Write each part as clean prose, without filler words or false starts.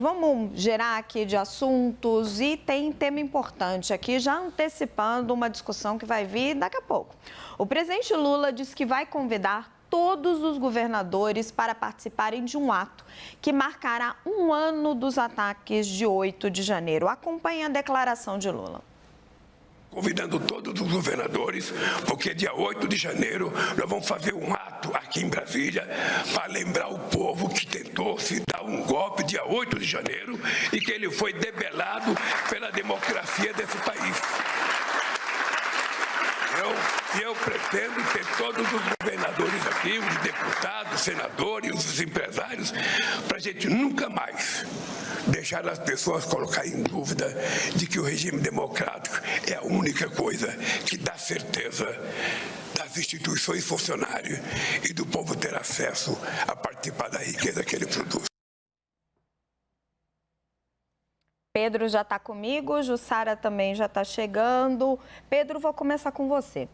Vamos gerar aqui de assuntos e tem tema importante aqui, já antecipando uma discussão que vai vir daqui a pouco. O presidente Lula disse que vai convidar todos os governadores para participarem de um ato que marcará um ano dos ataques de 8 de janeiro. Acompanhe a declaração de Lula. Convidando todos os governadores, porque dia 8 de janeiro nós vamos fazer um ato aqui em Brasília para lembrar o povo que tentou se dar um golpe dia 8 de janeiro e que ele foi debelado pela democracia desse país. Eu pretendo ter todos os governadores aqui, os deputados, senadores, os empresários, para a gente nunca mais deixar as pessoas colocarem em dúvida de que o regime democrático é a única coisa que dá certeza das instituições funcionárias e do povo ter acesso a participar da riqueza que ele produz. Pedro já está comigo, Jussara também já está chegando. Pedro, vou começar com você.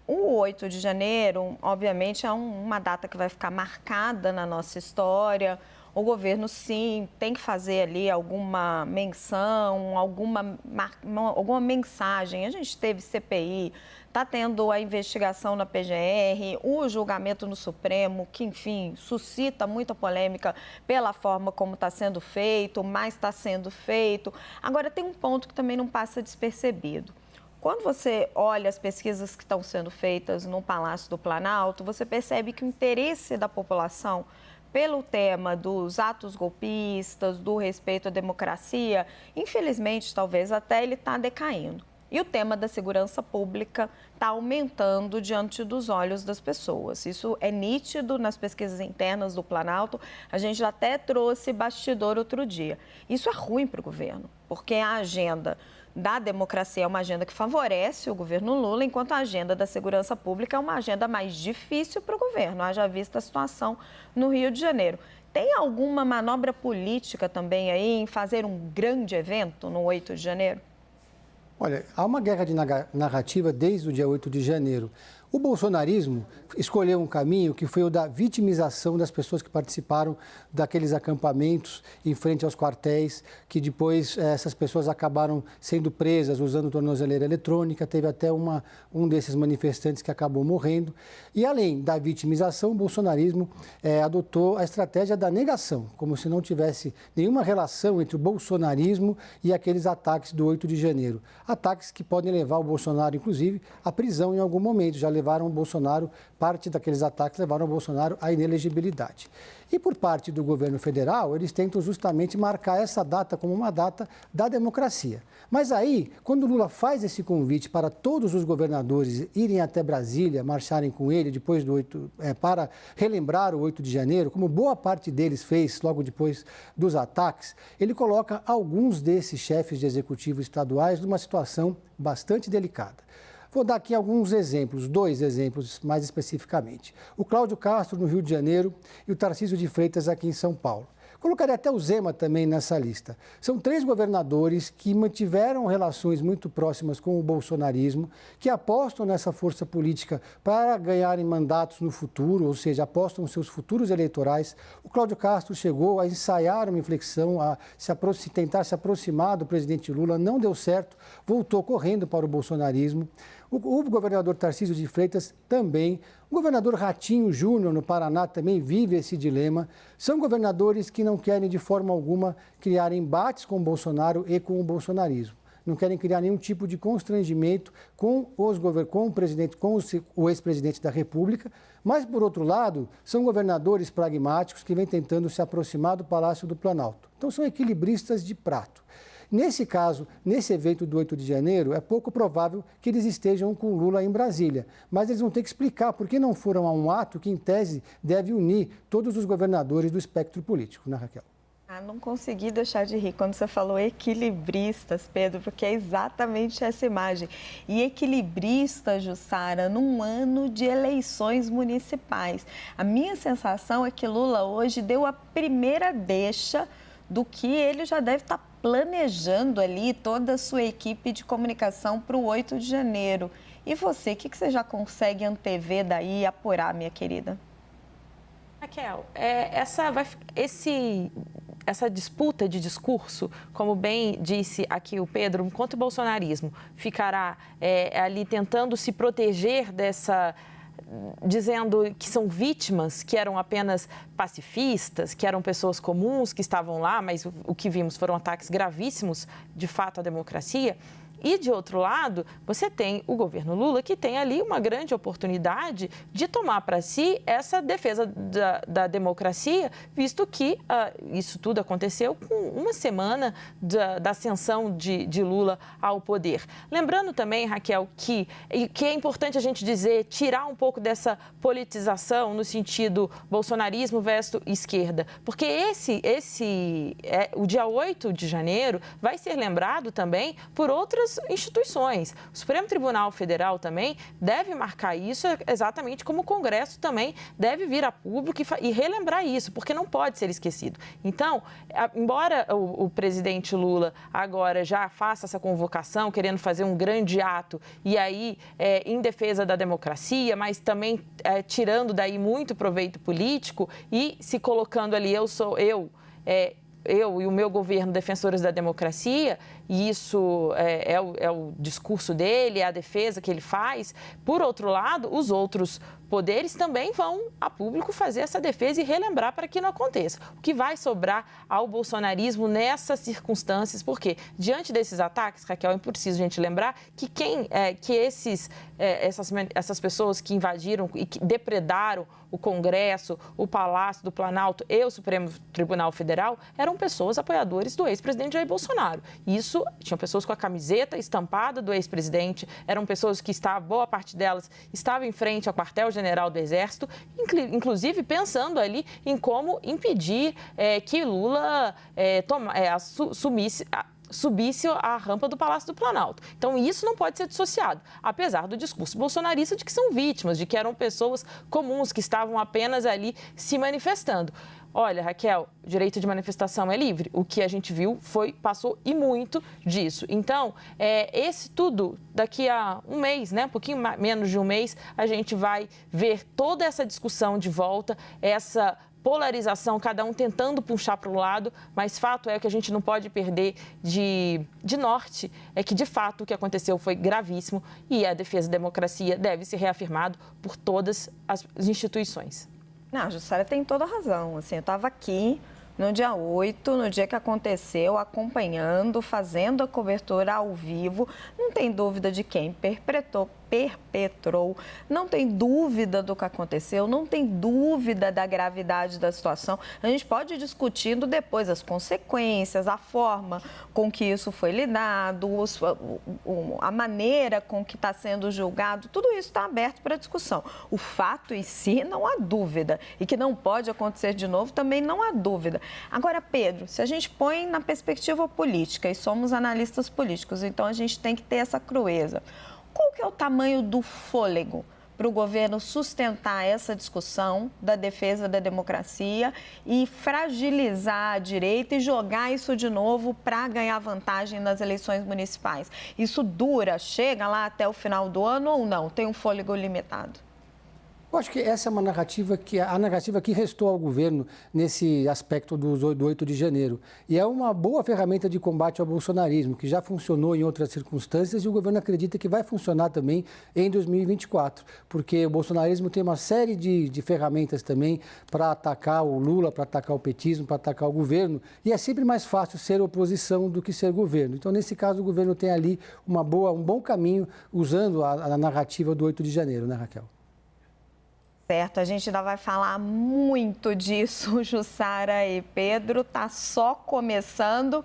O 8 de janeiro, obviamente, é uma data que vai ficar marcada na nossa história. O governo, sim, tem que fazer ali alguma menção, alguma mensagem. A gente teve CPI, está tendo a investigação na PGR, o julgamento no Supremo, que, enfim, suscita muita polêmica pela forma como está sendo feito, mas está sendo feito. Agora, tem um ponto que também não passa despercebido. Quando você olha as pesquisas que estão sendo feitas no Palácio do Planalto, você percebe que o interesse da população pelo tema dos atos golpistas, do respeito à democracia, infelizmente, talvez até ele está decaindo. E o tema da segurança pública está aumentando diante dos olhos das pessoas. Isso é nítido nas pesquisas internas do Planalto. A gente já até trouxe bastidor outro dia. Isso é ruim para o governo, porque a agenda da democracia é uma agenda que favorece o governo Lula, enquanto a agenda da segurança pública é uma agenda mais difícil para o governo, haja vista a situação no Rio de Janeiro. Tem alguma manobra política também aí em fazer um grande evento no 8 de janeiro? Olha, há uma guerra de narrativa desde o dia 8 de janeiro. O bolsonarismo escolheu um caminho que foi o da vitimização das pessoas que participaram daqueles acampamentos em frente aos quartéis, que depois essas pessoas acabaram sendo presas usando tornozeleira eletrônica. Teve até um desses manifestantes que acabou morrendo. E além da vitimização, o bolsonarismo adotou a estratégia da negação, como se não tivesse nenhuma relação entre o bolsonarismo e aqueles ataques do 8 de janeiro. Ataques que podem levar o Bolsonaro, inclusive, à prisão em algum momento. Já levaram o Bolsonaro, parte daqueles ataques levaram o Bolsonaro à inelegibilidade. E por parte do governo federal, eles tentam justamente marcar essa data como uma data da democracia. Mas aí, quando Lula faz esse convite para todos os governadores irem até Brasília, marcharem com ele depois do para relembrar o 8 de janeiro, como boa parte deles fez logo depois dos ataques, ele coloca alguns desses chefes de executivo estaduais numa situação bastante delicada. Vou dar aqui alguns exemplos, 2 exemplos mais especificamente. O Cláudio Castro, no Rio de Janeiro, e o Tarcísio de Freitas, aqui em São Paulo. Colocaria até o Zema também nessa lista. São 3 governadores que mantiveram relações muito próximas com o bolsonarismo, que apostam nessa força política para ganharem mandatos no futuro, ou seja, apostam nos seus futuros eleitorais. O Cláudio Castro chegou a ensaiar uma inflexão, a tentar se aproximar do presidente Lula, não deu certo, voltou correndo para o bolsonarismo. O governador Tarcísio de Freitas também. O governador Ratinho Júnior, no Paraná, também vive esse dilema. São governadores que não querem, de forma alguma, criar embates com o Bolsonaro e com o bolsonarismo. Não querem criar nenhum tipo de constrangimento com o presidente, com o ex-presidente da República. Mas, por outro lado, são governadores pragmáticos que vêm tentando se aproximar do Palácio do Planalto. Então, são equilibristas de prato. Nesse caso, nesse evento do 8 de janeiro, é pouco provável que eles estejam com Lula em Brasília. Mas eles vão ter que explicar por que não foram a um ato que, em tese, deve unir todos os governadores do espectro político, né, Raquel? Não consegui deixar de rir quando você falou equilibristas, Pedro, porque é exatamente essa imagem. E equilibrista, Jussara, num ano de eleições municipais. A minha sensação é que Lula hoje deu a primeira deixa do que ele já deve estar planejando ali, toda a sua equipe de comunicação para o 8 de janeiro. E você, o que você já consegue antever daí e apurar, minha querida? Raquel, essa disputa de discurso, como bem disse aqui o Pedro, enquanto o bolsonarismo ficará ali tentando se proteger dizendo que são vítimas, que eram apenas pacifistas, que eram pessoas comuns que estavam lá, mas o que vimos foram ataques gravíssimos, de fato, à democracia. E, de outro lado, você tem o governo Lula, que tem ali uma grande oportunidade de tomar para si essa defesa da democracia, visto que isso tudo aconteceu com uma semana da ascensão de Lula ao poder. Lembrando também, Raquel, que é importante a gente dizer, tirar um pouco dessa politização no sentido bolsonarismo versus esquerda, porque o dia 8 de janeiro vai ser lembrado também por outras instituições. O Supremo Tribunal Federal também deve marcar isso, exatamente como o Congresso também deve vir a público e relembrar isso, porque não pode ser esquecido. Então, embora o presidente Lula agora já faça essa convocação, querendo fazer um grande ato, e aí em defesa da democracia, mas também tirando daí muito proveito político e se colocando ali, eu e o meu governo defensores da democracia, e isso é o discurso dele, é a defesa que ele faz. Por outro lado, os outros poderes também vão a público fazer essa defesa e relembrar para que não aconteça. O que vai sobrar ao bolsonarismo nessas circunstâncias, porque diante desses ataques, Raquel, é preciso a gente lembrar que essas pessoas que invadiram e que depredaram o Congresso, o Palácio do Planalto e o Supremo Tribunal Federal eram pessoas apoiadores do ex-presidente Jair Bolsonaro. Isso, tinham pessoas com a camiseta estampada do ex-presidente, eram pessoas que boa parte delas estava em frente ao quartel-general do Exército, inclusive pensando ali em como impedir que Lula subisse a rampa do Palácio do Planalto. Então, isso não pode ser dissociado, apesar do discurso bolsonarista de que são vítimas, de que eram pessoas comuns, que estavam apenas ali se manifestando. Olha, Raquel, o direito de manifestação é livre. O que a gente viu passou e muito disso. Então, esse tudo, daqui a um mês, né, um pouquinho menos de um mês, a gente vai ver toda essa discussão de volta, essa polarização, cada um tentando puxar para o lado, mas fato é que a gente não pode perder de norte, é que de fato o que aconteceu foi gravíssimo e a defesa da democracia deve ser reafirmado por todas as instituições. Não, a Jussara tem toda a razão. Assim, eu estava aqui no dia 8, no dia que aconteceu, acompanhando, fazendo a cobertura ao vivo. Não tem dúvida de quem perpetrou, não tem dúvida do que aconteceu, não tem dúvida da gravidade da situação. A gente pode ir discutindo depois as consequências, a forma com que isso foi lidado, a maneira com que está sendo julgado, tudo isso está aberto para discussão. O fato em si, não há dúvida, e que não pode acontecer de novo, também não há dúvida. Agora, Pedro, se a gente põe na perspectiva política, e somos analistas políticos, então a gente tem que ter essa crueza. Qual que é o tamanho do fôlego para o governo sustentar essa discussão da defesa da democracia e fragilizar a direita e jogar isso de novo para ganhar vantagem nas eleições municipais? Isso chega lá até o final do ano ou não? Tem um fôlego limitado? Eu acho que essa é uma narrativa a narrativa que restou ao governo nesse aspecto do 8 de janeiro. E é uma boa ferramenta de combate ao bolsonarismo, que já funcionou em outras circunstâncias e o governo acredita que vai funcionar também em 2024, porque o bolsonarismo tem uma série de ferramentas também para atacar o Lula, para atacar o petismo, para atacar o governo, e é sempre mais fácil ser oposição do que ser governo. Então, nesse caso, o governo tem ali um bom caminho usando a narrativa do 8 de janeiro, né, Raquel? Certo, a gente ainda vai falar muito disso, Jussara e Pedro, tá só começando.